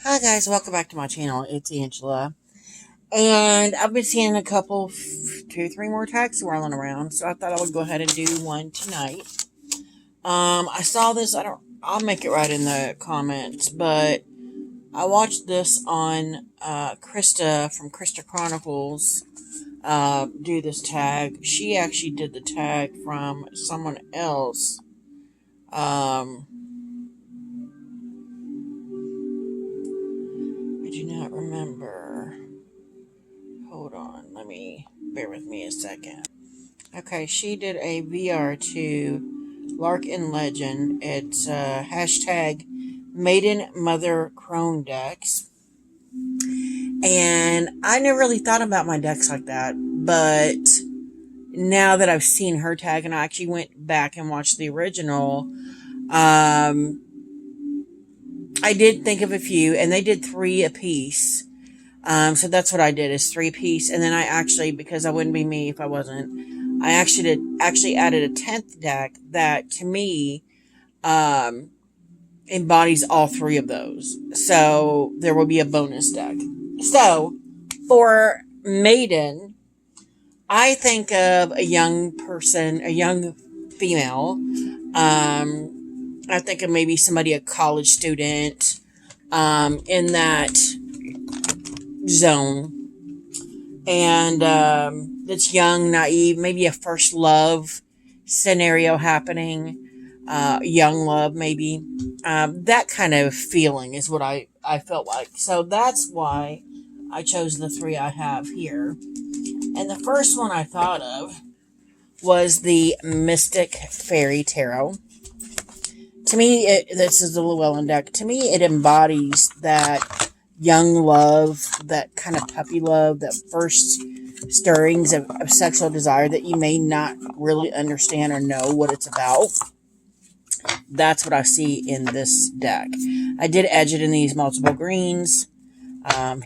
Hi guys, welcome back to my channel. It's Angela, and I've been seeing a couple, two, three more tags swirling around, so I thought I would go ahead and do one tonight. I saw this. I'll make it right in the comments, but I watched this on Krista from Krista Chronicles. Do this tag. She actually did the tag from someone else. I do not remember. Hold on, bear with me a second. Okay, she did a VR2 Larkin Legend. It's hashtag Maiden Mother Crone decks. And I never really thought about my decks like that, but now that I've seen her tag and I actually went back and watched the original, I did think of a few, and they did three apiece. So that's what I did, is three piece. And then I actually, because I wouldn't be me if I wasn't, I actually added a 10th deck that to me, embodies all three of those. So there will be a bonus deck. So for Maiden, I think of a young person, a young female. I think of maybe somebody, a college student, in that zone, and that's young, naive, maybe a first love scenario happening, young love, maybe, that kind of feeling is what I felt like. So that's why I chose the three I have here. And the first one I thought of was the Mystic Fairy Tarot. To me, this is the Llewellyn deck. To me, it embodies that young love, that kind of puppy love, that first stirrings of sexual desire that you may not really understand or know what it's about. That's what I see in this deck. I did edge it in these multiple greens.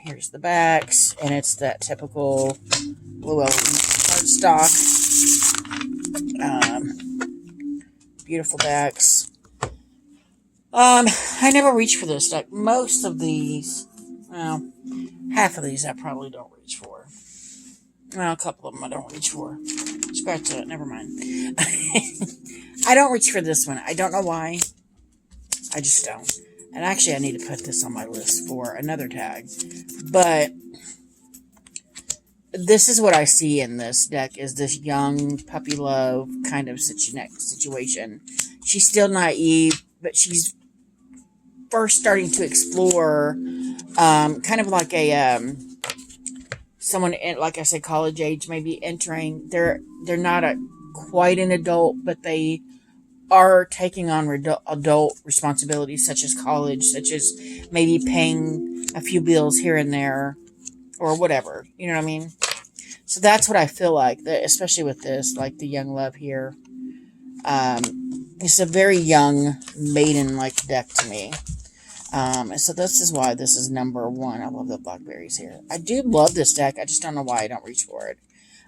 Here's the backs, and it's that typical Llewellyn cardstock. Beautiful backs. I never reach for this deck. Most of these, well, half of these I probably don't reach for. Well, a couple of them I don't reach for. Scratch that, never mind. I don't reach for this one. I don't know why. I just don't. And actually, I need to put this on my list for another tag. But this is what I see in this deck, is this young puppy love kind of situation. She's still naive, but she's first starting to explore, kind of like a someone in, like I said, college age, maybe entering. They're not quite an adult, but they are taking on adult responsibilities, such as college, such as maybe paying a few bills here and there, or whatever. You know what I mean? So that's what I feel like, especially with this, like the young love here. It's a very young maiden-like deck to me. So this is why this is number one. I love the blackberries here. I do love this deck. I just don't know why I don't reach for it.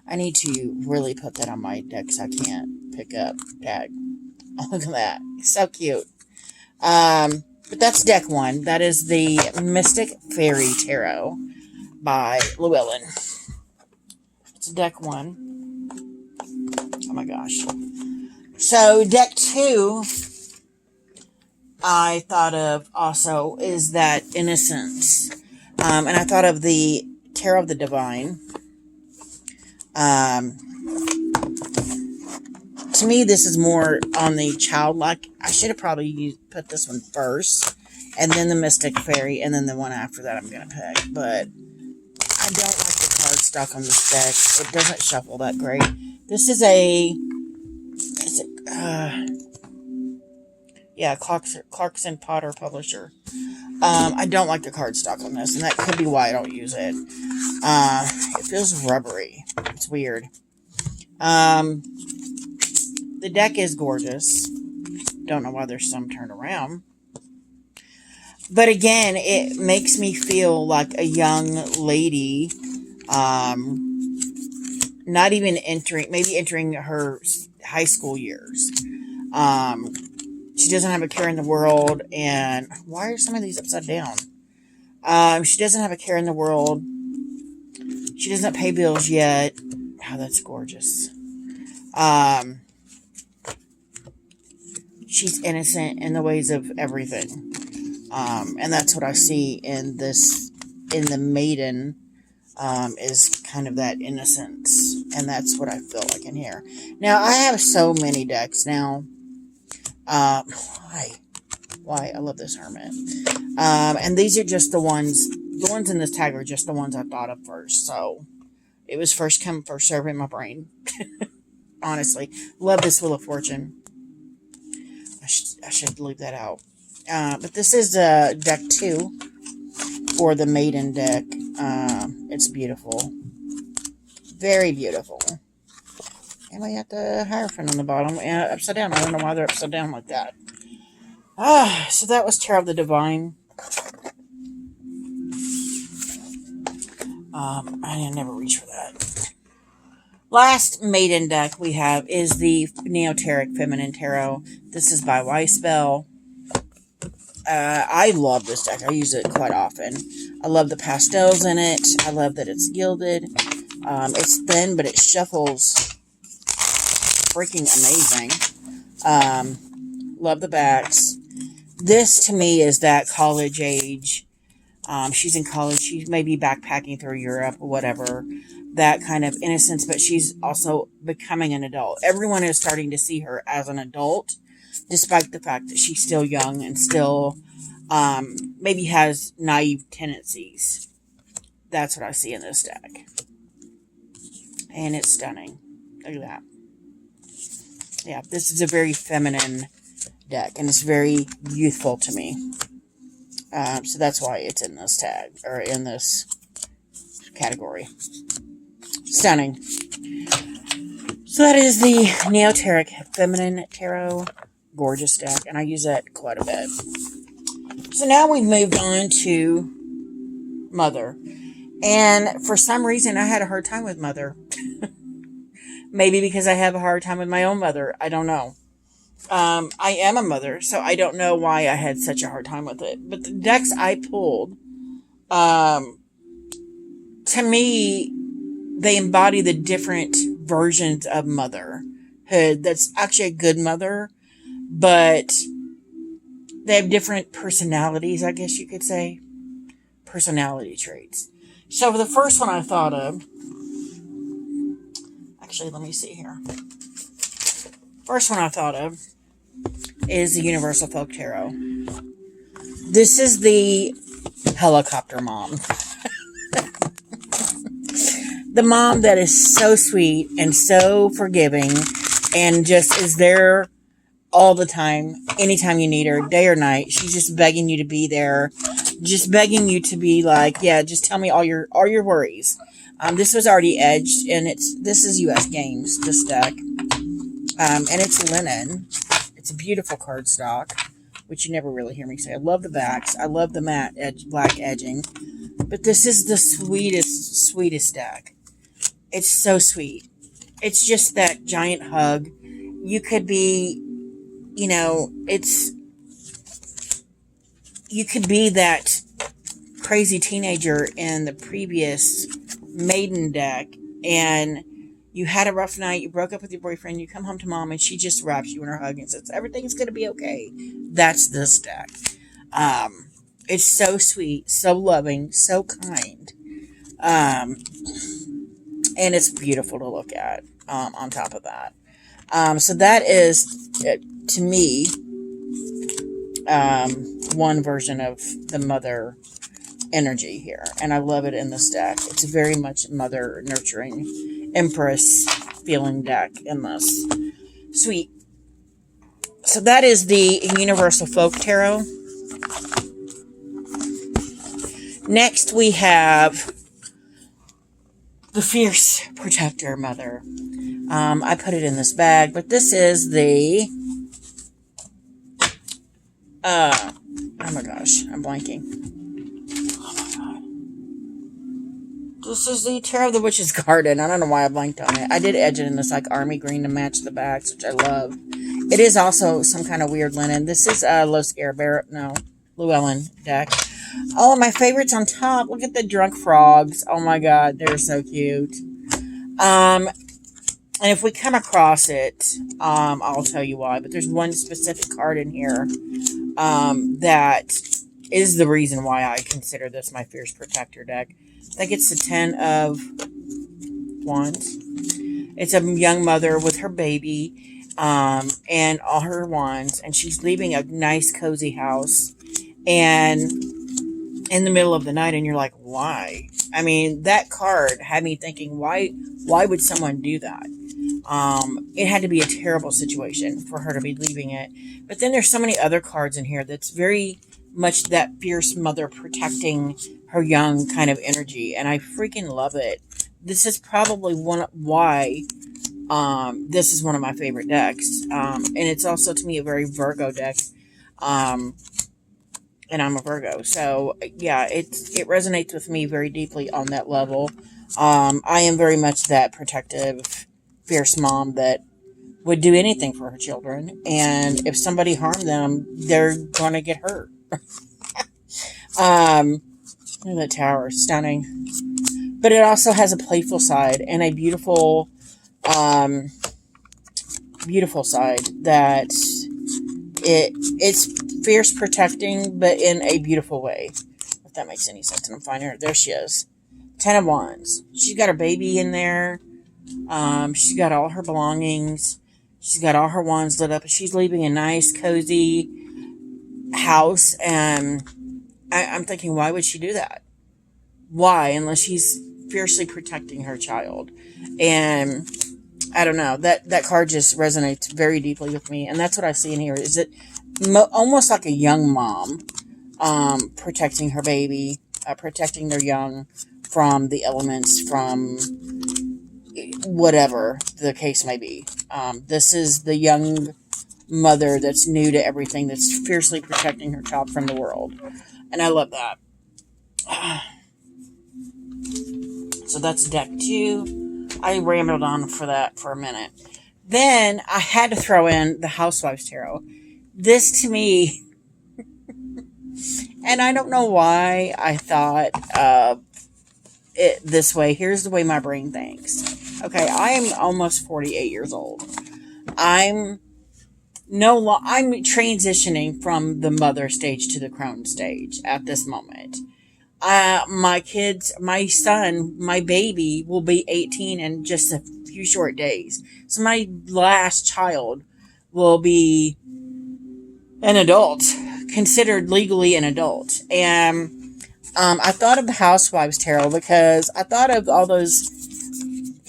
I need to really put that on my deck so I can't pick up tag. Oh, look at that. So cute. But that's deck one. That is the Mystic Fairy Tarot by Llewellyn. It's deck one. Oh my gosh. So deck two, I thought of also, is that Innocence. And I thought of the Tarot of the Divine. To me, this is more on the childlike. I should have probably put this one first, and then the Mystic Fairy, and then the one after that I'm going to pick. But I don't like the cardstock on this deck. It doesn't shuffle that great. This is Clarkson Potter publisher. I don't like the cardstock on this, and that could be why I don't use it. It feels rubbery. It's weird. The deck is gorgeous. Don't know why there's some turned around. But again, it makes me feel like a young lady, not even entering her high school years. She doesn't have a care in the world. And why are some of these upside down? She doesn't have a care in the world. She doesn't pay bills yet. Oh, that's gorgeous. Um, she's innocent in the ways of everything. And that's what I see in the maiden, is kind of that innocence. And that's what I feel like in here. Now, I have so many decks now. Why? I love this hermit. And these are just the ones in this tag are just the ones I thought of first. So, it was first come, first serve in my brain. Honestly. Love this Wheel of Fortune. I should leave that out. But this is deck 2 for the maiden deck. It's beautiful. Very beautiful. And we got the Hierophant on the bottom. Upside down. I don't know why they're upside down like that. So that was Tarot of the Divine. I never reach for that. Last maiden deck we have is the Neoteric Feminine Tarot. This is by Weissbell. I love this deck. I use it quite often. I love the pastels in it. I love that it's gilded. It's thin, but it shuffles freaking amazing. Love the backs. This, to me, is that college age. She's in college. She may be backpacking through Europe or whatever. That kind of innocence, but she's also becoming an adult. Everyone is starting to see her as an adult, despite the fact that she's still young and still maybe has naive tendencies. That's what I see in this deck. And it's stunning. Look at that. Yeah, this is a very feminine deck, and it's very youthful to me. So that's why it's in this tag, or in this category. Stunning. So that is the Neoteric Feminine Tarot. Gorgeous deck, and I use that quite a bit. So now we've moved on to Mother. And for some reason, I had a hard time with Mother. Maybe because I have a hard time with my own mother. I don't know. I am a mother, so I don't know why I had such a hard time with it. But the decks I pulled, to me, they embody the different versions of motherhood. That's actually a good mother, but they have different personalities, I guess you could say. Personality traits. So for the first one I thought of, actually, let me see here. First one I thought of is the Universal Folk Tarot. This is the helicopter mom. The mom that is so sweet and so forgiving and just is there all the time, anytime you need her, day or night. She's just begging you to be there. Just begging you to be like, yeah, just tell me all your worries. This was already edged, and this is US Games, this deck. And it's linen. It's a beautiful cardstock, which you never really hear me say. I love the backs. I love the matte black edging. But this is the sweetest deck. It's so sweet. It's just that giant hug. You could be, you could be that crazy teenager in the previous maiden deck, and you had a rough night, you broke up with your boyfriend, you come home to mom, and she just wraps you in her hug and says, everything's going to be okay. That's this deck. It's so sweet, so loving, so kind. And it's beautiful to look at, on top of that. So that is, to me, one version of the mother energy here. And I love it in this deck. It's very much mother nurturing, empress feeling deck in this. Sweet. So that is the Universal Folk Tarot. Next we have the Fierce Protector Mother. I put it in this bag, but this is the oh my gosh, I'm blanking. Oh my god. This is the Tarot of the Witch's Garden. I don't know why I blanked on it. I did edge it in this like army green to match the backs, which I love. It is also some kind of weird linen. This is Llewellyn deck. Oh, and my favorites on top. Look at the drunk frogs. Oh my god, they're so cute. Um, and if we come across it, I'll tell you why. But there's one specific card in here that is the reason why I consider this my Fierce Protector deck. I think it's the Ten of Wands. It's a young mother with her baby and all her wands, and she's leaving a nice, cozy house. And in the middle of the night, and you're like, why? I mean, that card had me thinking, why would someone do that? It had to be a terrible situation for her to be leaving it. But then there's so many other cards in here that's very much that fierce mother protecting her young kind of energy, and I freaking love it. This is probably why this is one of my favorite decks, and it's also to me a very Virgo deck. Um, and I'm a Virgo, so yeah, it resonates with me very deeply on that level. I am very much that protective, fierce mom that would do anything for her children, and if somebody harmed them, they're gonna get hurt. um, Look at that tower, stunning. But it also has a playful side and a um, beautiful side that it's fierce protecting, but in a beautiful way. If that makes any sense. And I'm finding her. There she is. Ten of Wands. She's got her baby in there. She's got all her belongings. She's got all her wands lit up. She's leaving a nice, cozy house. And I'm thinking, why would she do that? Why? Unless she's fiercely protecting her child. And I don't know. That card just resonates very deeply with me. And that's what I see in here. Is it almost like a young mom protecting her baby, protecting their young from the elements, from whatever the case may be. This is the young mother that's new to everything, that's fiercely protecting her child from the world. And I love that. So that's deck 2. I rambled on for that for a minute. Then I had to throw in the Housewives Tarot. This to me, and I don't know why I thought it this way. Here's the way my brain thinks. Okay, I am almost 48 years old. I'm I'm transitioning from the mother stage to the crone stage at this moment. My son, my baby will be 18 in just a few short days. So my last child will be an adult, considered legally an adult. And I thought of the Housewives Tarot because I thought of all those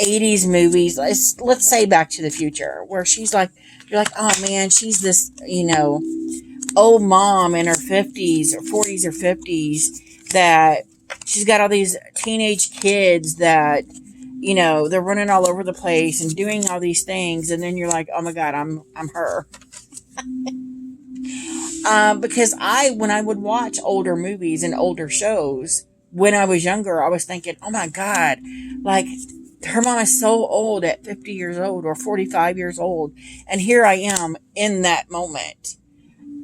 80s movies. Let's say Back to the Future, where you're like, oh man, she's this, old mom in her 50s or 40s or 50s that she's got all these teenage kids that, they're running all over the place and doing all these things. And then you're like, oh my God, I'm her. Because when I would watch older movies and older shows when I was younger, I was thinking, oh my God, like her mom is so old at 50 years old or 45 years old. And here I am in that moment.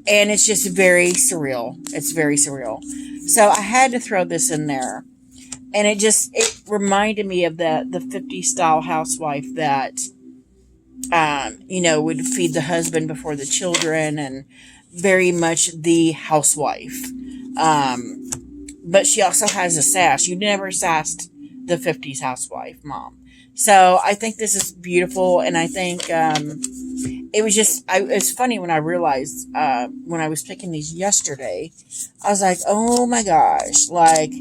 And it's just very surreal. It's very surreal. So I had to throw this in there. And it reminded me of the 50s style housewife that, would feed the husband before the children, and very much the housewife. But she also has a sass. You never sassed the 50s housewife mom. So I think this is beautiful. And I think, it's funny when I realized, when I was picking these yesterday, I was like, oh my gosh, like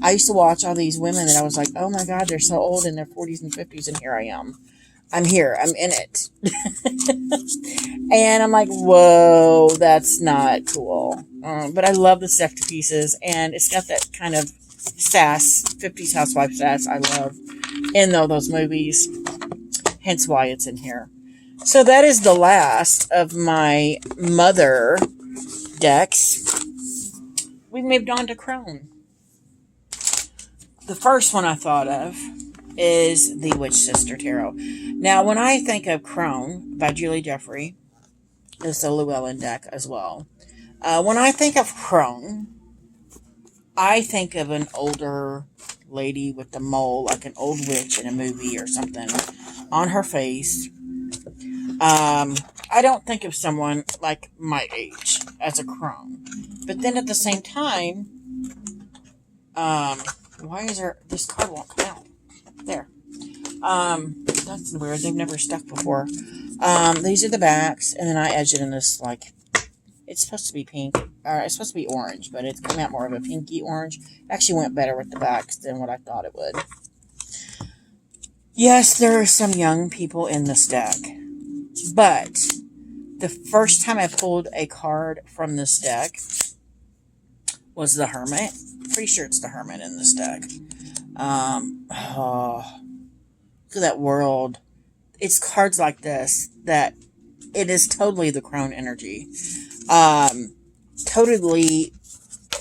I used to watch all these women and I was like, oh my God, they're so old in their 40s and 50s. And here I am. I'm here. I'm in it. And I'm like, whoa, that's not cool. But I love the stuffed pieces, and it's got that kind of sass, 50s housewife sass I love in those movies. Hence why it's in here. So that is the last of my mother decks. We moved on to Crone. The first one I thought of is the Witch Sister Tarot. Now, when I think of Crone by Julie Jeffrey, it's a Llewellyn deck as well. When I think of Crone, I think of an older lady with the mole, like an old witch in a movie or something, on her face. I don't think of someone like my age as a crone. But then at the same time, why is there, this card won't come out? There. That's weird. They've never stuck before. These are the backs, and then I edge it in this, like, it's supposed to be pink. It's supposed to be orange, but it's come out more of a pinky orange. Actually went better with the backs than what I thought it would. Yes, there are some young people in this deck. But the first time I pulled a card from this deck was the Hermit. Pretty sure it's the Hermit in this deck. Oh, look at that world. It's cards like this that it is totally the crone energy. Totally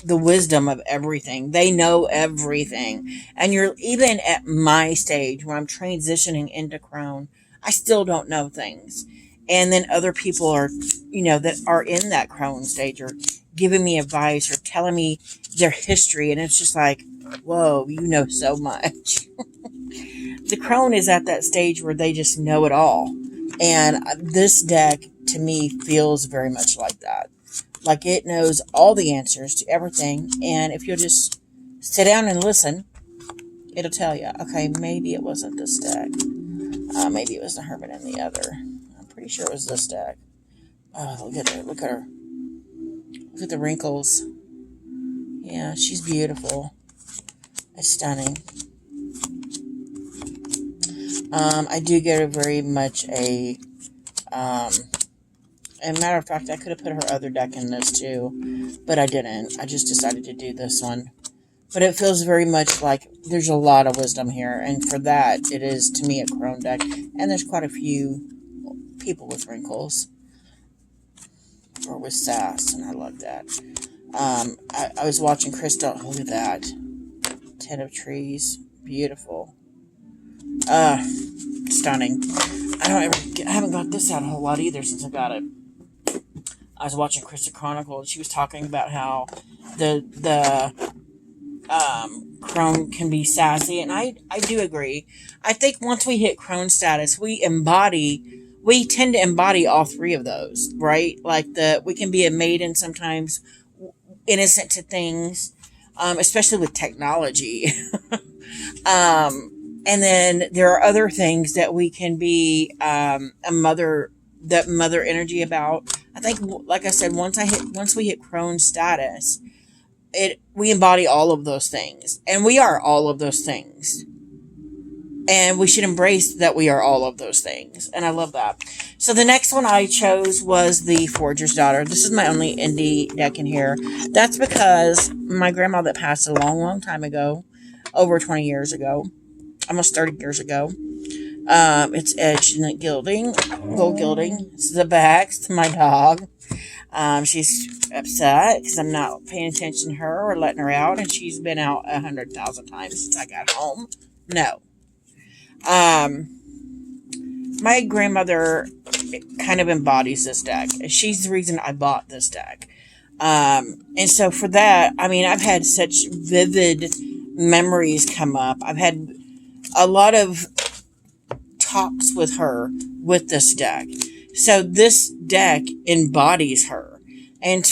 the wisdom of everything. They know everything. And you're even at my stage where I'm transitioning into crone, I still don't know things. And then other people are, that are in that crone stage are giving me advice or telling me their history. And it's just like, whoa, you know so much. The crone is at that stage where they just know it all. And this deck, to me, feels very much like that. Like it knows all the answers to everything. And if you'll just sit down and listen, it'll tell you. Okay, maybe it wasn't this deck. Maybe it was the Hermit and the other. I'm pretty sure it was this deck. Oh, look at her. Look at her. Look at the wrinkles. Yeah, she's beautiful. It's stunning. I do get a very much a... As a matter of fact, I could have put her other deck in this too, but I didn't. I just decided to do this one. But it feels very much like there's a lot of wisdom here, and for that, it is, to me, a crone deck. And there's quite a few people with wrinkles, or with sass, and I love that. I was watching Crystal. Look at that. Ten of Trees. Beautiful. Stunning. I haven't got this out a whole lot either since I got it. I was watching Crystal Chronicle, and she was talking about how the crone can be sassy, and I do agree. I think once we hit crone status, we tend to embody all three of those, right? Like we can be a maiden sometimes, innocent to things, especially with technology. And then there are other things that we can be a mother energy about. I think, like I said, once we hit crone status, we embody all of those things, and we are all of those things, and we should embrace that we are all of those things, and I love that. So the next one I chose was the Forger's Daughter. This is my only indie deck in here. That's because my grandma that passed a long, long time ago, over 20 years ago, almost 30 years ago. It's edged in gilding, gold gilding. This is the back. It's my dog. She's upset because I'm not paying attention to her or letting her out, and she's been out 100,000 times since I got home. No. My grandmother kind of embodies this deck. She's the reason I bought this deck. And so for that, I mean, I've had such vivid memories come up. I've had a lot of talks with her with this deck. So this deck embodies her. And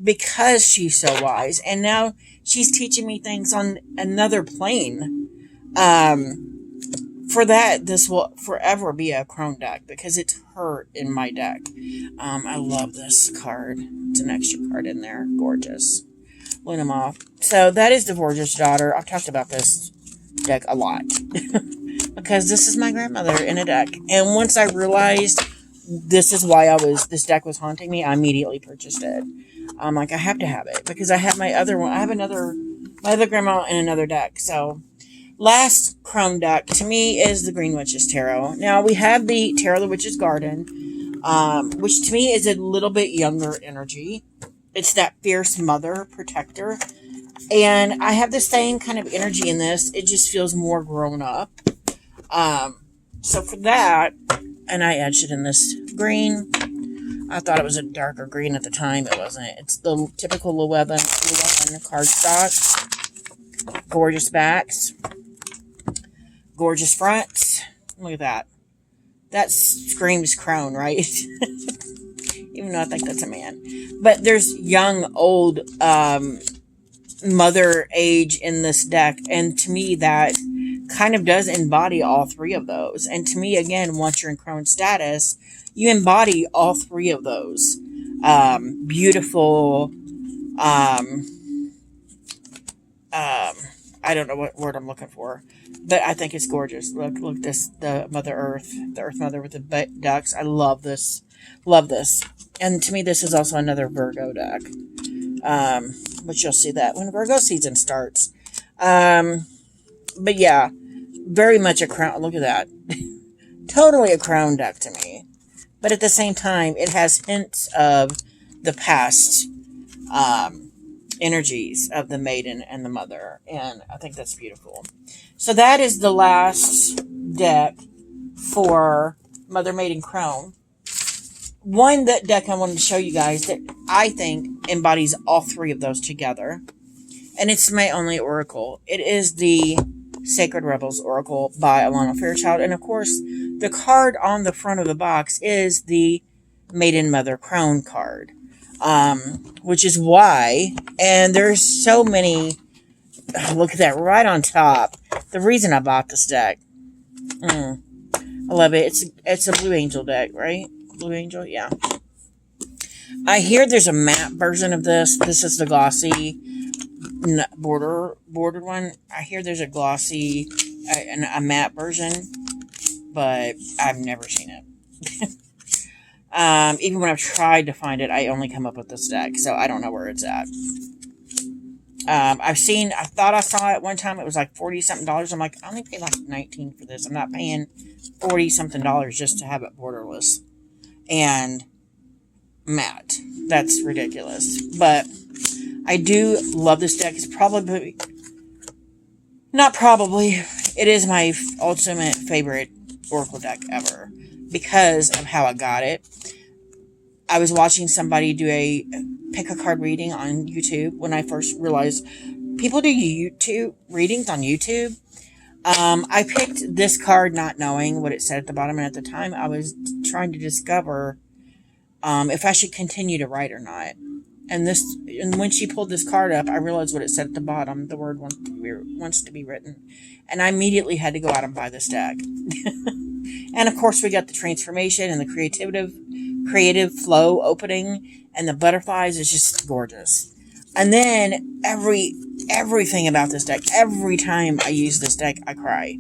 because she's so wise, and now she's teaching me things on another plane, for that, this will forever be a crone deck because it's her in my deck. I love this card. It's an extra card in there. Gorgeous. Luna Moth. So that is the Forger's Daughter. I've talked about this deck a lot because this is my grandmother in a deck. And once I realized this is why this deck was haunting me, I immediately purchased it. I'm like, I have to have it because I have my other one. I have my other grandma in another deck. So last crone deck to me is the Green Witch's Tarot. Now we have the Tarot of the Witch's Garden, which to me is a little bit younger energy. It's that fierce mother protector. And I have the same kind of energy in this. It just feels more grown up. So for that, and I edged it in this green. I thought it was a darker green at the time. It wasn't. It's the typical Llewellyn cardstock. Gorgeous backs. Gorgeous fronts. Look at that. That screams crone, right? Even though I think that's a man. But there's young, old, mother age in this deck. And to me, that kind of does embody all three of those. And to me, again, once you're in crone status, you embody all three of those. Beautiful, I don't know what word I'm looking for, but I think it's gorgeous. Look, this, the Mother Earth, the Earth Mother with the ducks. I love this. Love this. And to me, this is also another Virgo deck. Which you'll see that when Virgo season starts. But yeah, very much a crown. Look at that. Totally a crown deck to me. But at the same time, it has hints of the past, energies of the maiden and the mother. And I think that's beautiful. So that is the last deck for Mother, Maiden, Crone. One deck I wanted to show you guys that I think embodies all three of those together. And it's my only oracle. It is the Sacred Rebels Oracle by Alana Fairchild. And of course, the card on the front of the box is the Maiden, Mother, Crone card. Which is why, and there's so many, look at that right on top. The reason I bought this deck. I love it. It's a Blue Angel deck, right? Blue Angel, yeah. I hear there's a matte version of this. This is the glossy bordered one. I hear there's a glossy, a matte version, but I've never seen it. Even when I've tried to find it, I only come up with this deck, so I don't know where it's at. I thought I saw it one time. It was like $40-something. I'm like, I only paid like $19 for this. I'm not paying $40-something just to have it borderless and matte. That's ridiculous. But I do love this deck. It's probably, not probably, it is my ultimate favorite Oracle deck ever because of how I got it. I was watching somebody do a pick a card reading on YouTube when I first realized people do YouTube readings on YouTube. I picked this card not knowing what it said at the bottom, and at the time I was trying to discover if I should continue to write or not. And when she pulled this card up, I realized what it said at the bottom. The word wants to be written. And I immediately had to go out and buy this deck. And of course we got the transformation and the creative flow opening, and the butterflies is just gorgeous. And then everything about this deck, every time I use this deck, I cry.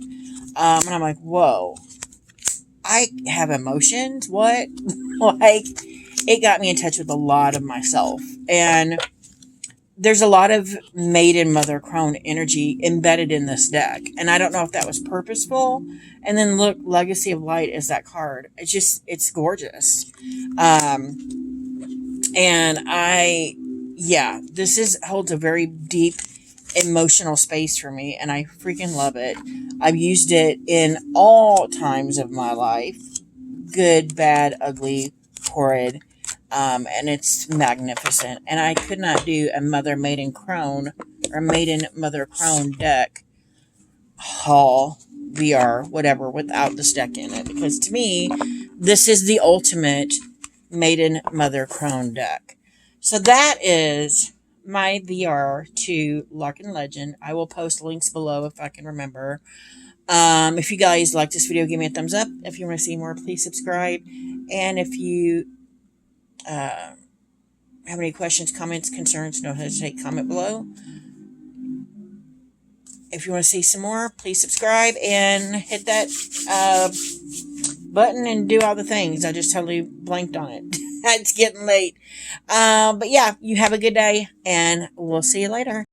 And I'm like, whoa, I have emotions? What? Like, it got me in touch with a lot of myself. And there's a lot of Maiden, Mother, Crone energy embedded in this deck. And I don't know if that was purposeful. And then look, Legacy of Light is that card. It's gorgeous. This holds a very deep emotional space for me, and I freaking love it. I've used it in all times of my life. Good, bad, ugly, horrid. And it's magnificent. And I could not do a Mother, Maiden, Crone or Maiden, Mother, Crone deck haul, VR, whatever, without this deck in it. Because to me, this is the ultimate Maiden, Mother, Crone deck. So that is my VR to Larkin Legend. I will post links below if I can remember. If you guys like this video, give me a thumbs up. If you want to see more, please subscribe. And if you have any questions, comments, concerns, don't hesitate to comment below. If you want to see some more, please subscribe and hit that button and do all the things. I just totally blanked on it. It's getting late. But yeah, you have a good day, and we'll see you later.